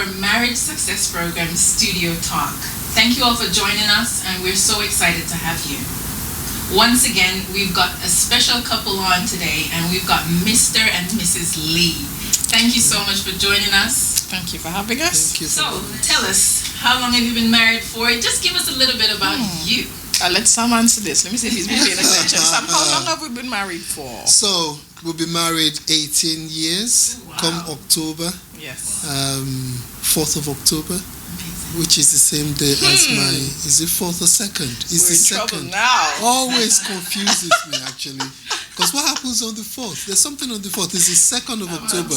our Marriage Success Program Studio Talk. Thank you all for joining us, and we're so excited to have you. Once again, we've got a special couple on today, and we've got Mr. and Mrs. Lee. Thank you so much for joining us. Thank you for having us. So, tell us, how long have you been married for? Just give us a little bit about you. Let Sam answer this. Let me see if he's been paying attention. Sam, how long have we been married for? So, we'll be married 18 years. Wow. Come October. Yes. 4th of October. Amazing. Which is the same day as my, is it 4th or 2nd? It's We're the in trouble 2nd. now. Always confuses me, actually. Because what happens on the 4th? There's something on the 4th. It's the 2nd of October.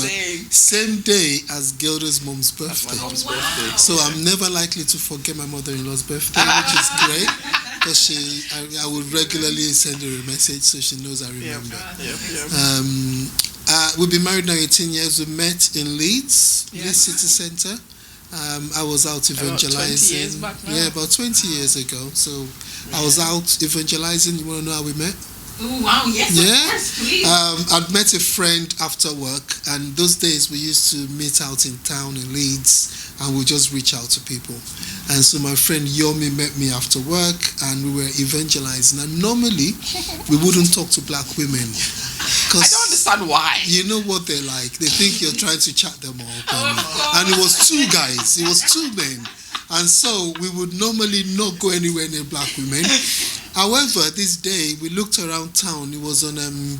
Same day as Gilda's mom's birthday. That's my mom's Wow. birthday. So I'm never likely to forget my mother-in-law's birthday, which is great. Because I would regularly send her a message so she knows I remember. We've been married now 18 years. We met in Leeds, Leeds City Centre. I was out evangelizing. 20 years back now. Yeah, about 20 years ago. So I was out evangelizing. You want to know how we met? Oh, wow, yes, Yeah. of course, please. I'd met a friend after work, and those days we used to meet out in town in Leeds, and we just reach out to people. And so my friend Yomi met me after work, and we were evangelizing. And normally we wouldn't talk to black women. I don't understand why. You know what they're like. They think you're trying to chat them up. Oh, And it was two guys. It was two men. And so we would normally not go anywhere near black women. However, this day we looked around town. It was on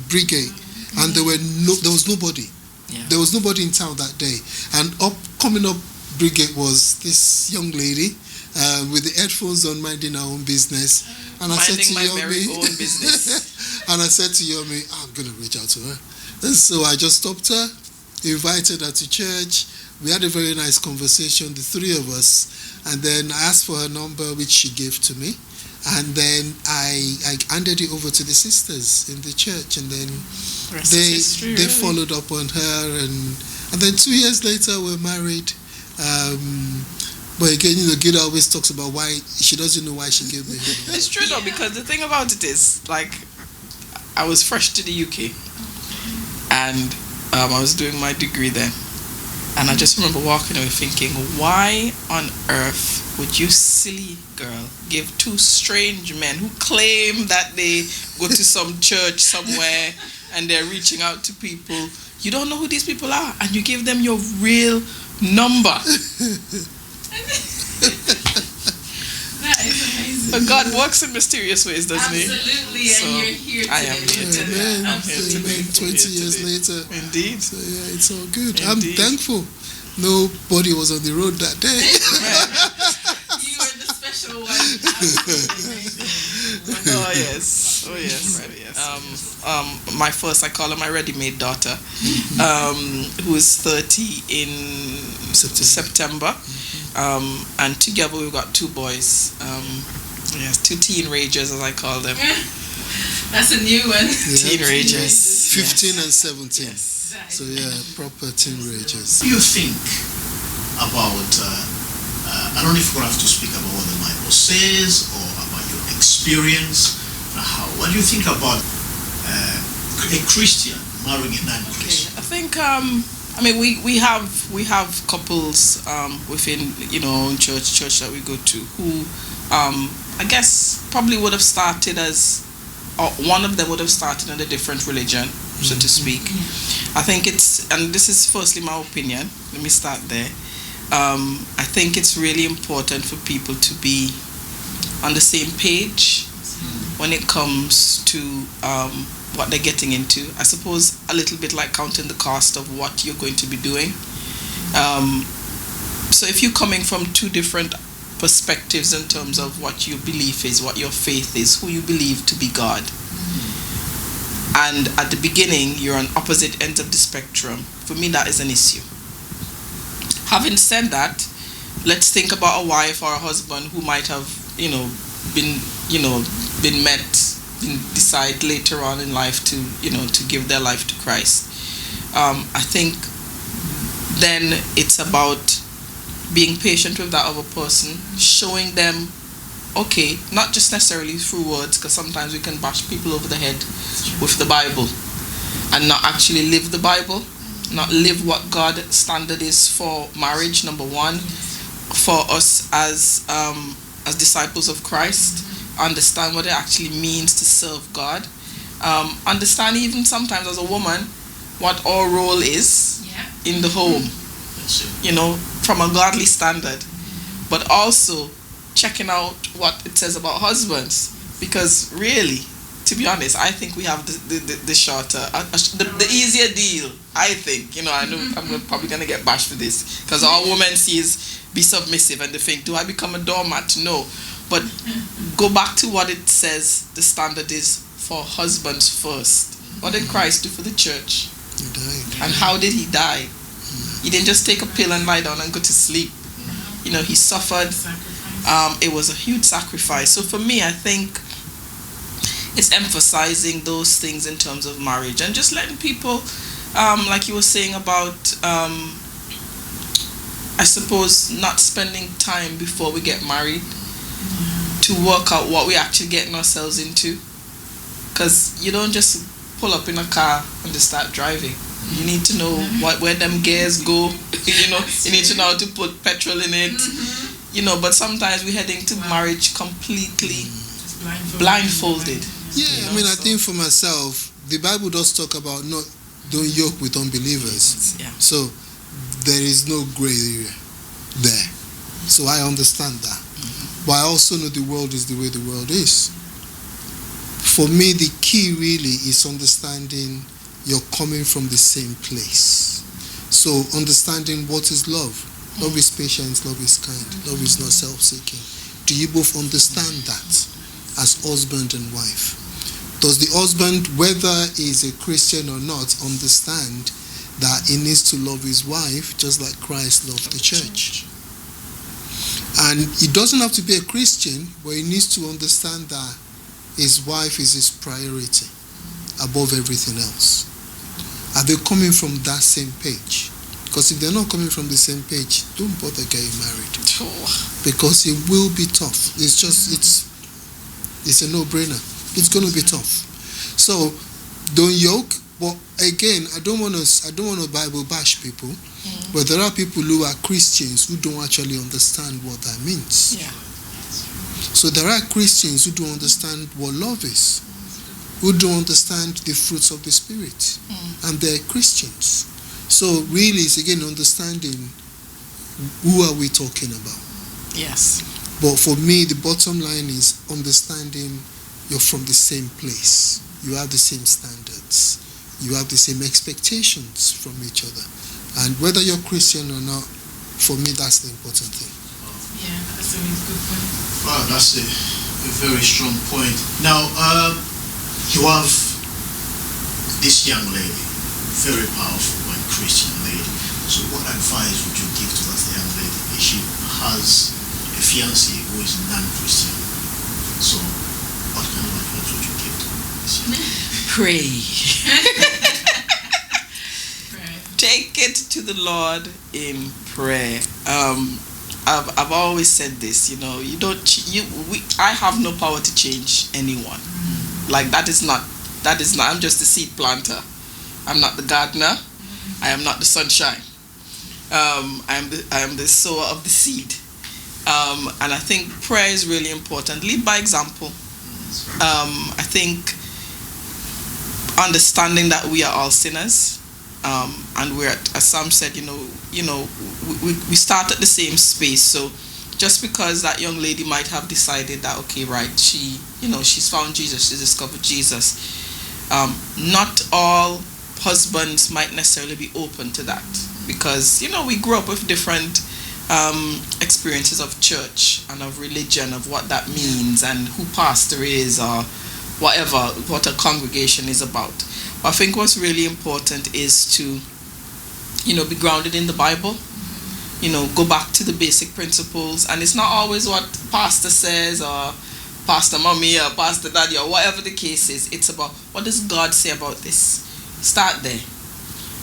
Brigade, and there was nobody. Yeah. There was nobody in town that day. And coming up Brigade was this young lady with the headphones on, minding her own business. And I said to Minding my Yomi, very own business. and I said to Yomi, I'm going to reach out to her. And so I just stopped her, invited her to church. We had a very nice conversation, the three of us. And then I asked for her number, which she gave to me. And then I handed it over to the sisters in the church. And then they followed up on her. And then 2 years later, we're married. But again, Gilda always talks about why she doesn't know why she gave me her number. It's true though, because the thing about it is, like, I was fresh to the UK, and I was doing my degree then, and I just remember walking away thinking, why on earth would you silly girl give two strange men who claim that they go to some church somewhere and they're reaching out to people, you don't know who these people are, and you give them your real number? That is amazing. But God works in mysterious ways, doesn't He? Absolutely, So, and you're here today. I am here today. Amen. I'm here today. Amen. 20 years later. Indeed. So yeah, it's all good. Indeed. I'm thankful. Nobody was on the road that day. You are the special one. Absolutely. Oh yes. Oh yes. My first, I call her my ready-made daughter, who is 30 in September. And together we've got two boys. Two teen ragers, as I call them. That's a new one. Yeah. Teen ragers. 15 and 17. Yes. So yeah, proper teen ragers. What do you think about, I don't know if we're going to have to speak about what the Bible says or about your experience. What do you think about a Christian marrying a non-Christian? I think we have couples within church that we go to who I guess probably would have started as, or one of them would have started in a different religion, so to speak. I think and this is firstly my opinion, let me start there. I think it's really important for people to be on the same page when it comes to what they're getting into. I suppose a little bit like counting the cost of what you're going to be doing. So if you're coming from two different perspectives in terms of what your belief is, what your faith is, who you believe to be God, and at the beginning you're on opposite ends of the spectrum, for me that is an issue. Having said that, let's think about a wife or a husband who might have decide later on in life to give their life to Christ. I think then it's about being patient with that other person, showing them, okay, not just necessarily through words, because sometimes we can bash people over the head with the Bible and not actually live the Bible. not live what God's standard is for marriage, number one, for us as disciples of Christ, understand what it actually means to serve God, understand even sometimes as a woman what our role is in the home, from a godly standard, but also checking out what it says about husbands, because really, to be honest, I think we have the shorter, the easier deal. I think, I know I'm probably going to get bashed for this, because all women see is be submissive, and they think, do I become a doormat? No. But go back to what it says the standard is for husbands first. What did Christ do for the church? He died. And how did he die? He didn't just take a pill and lie down and go to sleep. He suffered. It was a huge sacrifice. So for me, I think it's emphasizing those things in terms of marriage and just letting people, like you were saying about, I suppose, not spending time before we get married to work out what we're actually getting ourselves into. Because you don't just pull up in a car and just start driving. You need to know where them gears go. You need to know how to put petrol in it. But sometimes we're heading to marriage completely blindfolded. Yeah, I think for myself, the Bible does talk about don't yoke with unbelievers. Yeah. So there is no gray area there. So I understand that. But I also know the world is the way the world is. For me, the key really is understanding you're coming from the same place. So understanding what is love. Love is patience, love is kind, love is not self-seeking. Do you both understand that as husband and wife? Does the husband, whether he's a Christian or not, understand that he needs to love his wife just like Christ loved the church? And he doesn't have to be a Christian, but he needs to understand that his wife is his priority above everything else. Are they coming from that same page? Because if they're not coming from the same page, don't bother getting married. Because it will be tough. It's a no-brainer. It's going to be tough. So don't yoke. But again, I don't want to Bible bash people. But there are people who are Christians who don't actually understand what that means. Yeah. So there are Christians who don't understand what love is, who don't understand the fruits of the Spirit, and they're Christians. So really, it's again understanding who are we talking about. Yes. But for me, the bottom line is understanding you're from the same place. You have the same standards. You have the same expectations from each other. And whether you're Christian or not, for me, that's the important thing. Yeah, that's a really good point. Wow, that's a very strong point. Now, you have this young lady, very powerful and Christian lady. So what advice would you give to that young lady if she has a fiancé who is non-Christian? So what kind of advice would you give to this young lady? Pray. Take it to the Lord in prayer. I've always said this, I have no power to change anyone. Like that is not, I'm just a seed planter. I'm not the gardener. I am not the sunshine. I am the sower of the seed. And I think prayer is really important. Lead by example. I think understanding that we are all sinners. And we're, as Sam said, we start at the same space. So just because that young lady might have decided that, okay, right, she's found Jesus, she's discovered Jesus, not all husbands might necessarily be open to that, because we grew up with different experiences of church and of religion, of what that means and who pastor is or whatever, what a congregation is about. I think what's really important is to, be grounded in the Bible, go back to the basic principles. And it's not always what pastor says or pastor mommy or pastor daddy or whatever the case is. It's about, what does God say about this? Start there.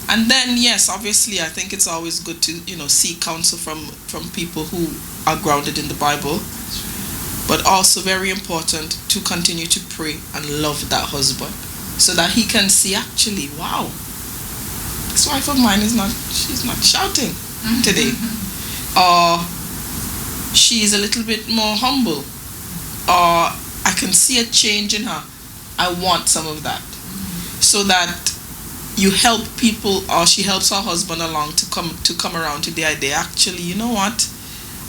And then, yes, obviously, I think it's always good to, seek counsel from people who are grounded in the Bible. But also very important to continue to pray and love that husband, so that he can see, actually, wow, ex-wife of mine she's not shouting today. Or she's a little bit more humble. Or I can see a change in her. I want some of that. So that you help people, or she helps her husband along to come around to the idea, actually, you know what?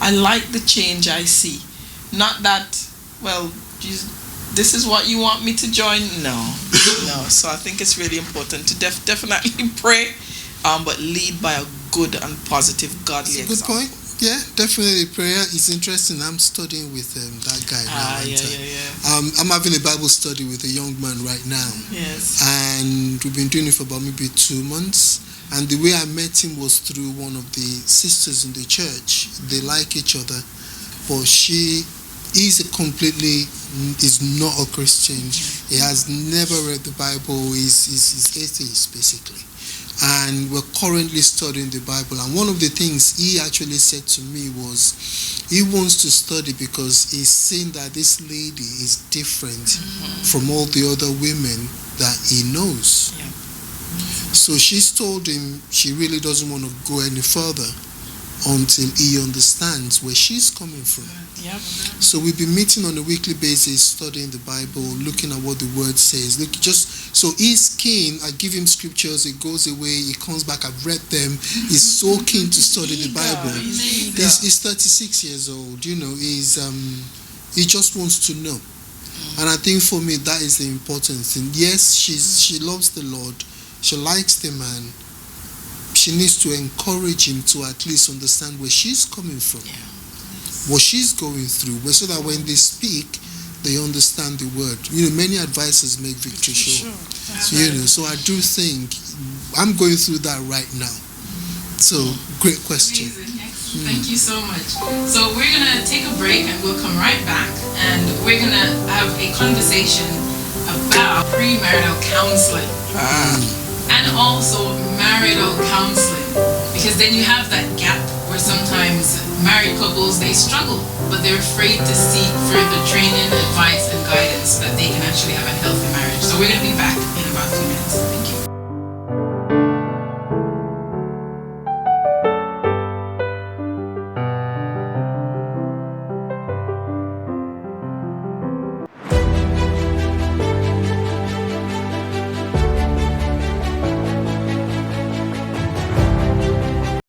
I like the change I see. Not that, well, this is what you want me to join? No. So I think it's really important to definitely pray, but lead by a good and positive, godly example. Good point. Yeah, definitely. Prayer is interesting. I'm studying with that guy now. I'm having a Bible study with a young man right now. Yes. And we've been doing it for about maybe 2 months. And the way I met him was through one of the sisters in the church. They like each other, but she is not a Christian. He has never read the Bible. He's atheist, basically. And we're currently studying the Bible. And one of the things he actually said to me was he wants to study because he's seen that this lady is different from all the other women that he knows. Yeah. So she's told him she really doesn't want to go any further until he understands where she's coming from. Yep. So we've been meeting on a weekly basis, studying the Bible, looking at what the Word says. So he's keen. I give him scriptures, it goes away, he comes back, I've read them. He's so keen to study the Bible. He's 36 years old. He just wants to know. And I think for me that is the important thing. Yes, she loves the Lord. She likes the man. She needs to encourage him to at least understand where she's coming from, what she's going through, so that when they speak, they understand the word. Many advisors make victory sure. So I do think I'm going through that right now. So great question. Amazing. Thank you so much. So we're gonna take a break and we'll come right back, and we're gonna have a conversation about premarital counseling. And also marital counseling, because then you have that gap where sometimes married couples, they struggle, but they're afraid to seek further training, advice, and guidance that they can actually have a healthy marriage. So we're going to be back in about 2 minutes.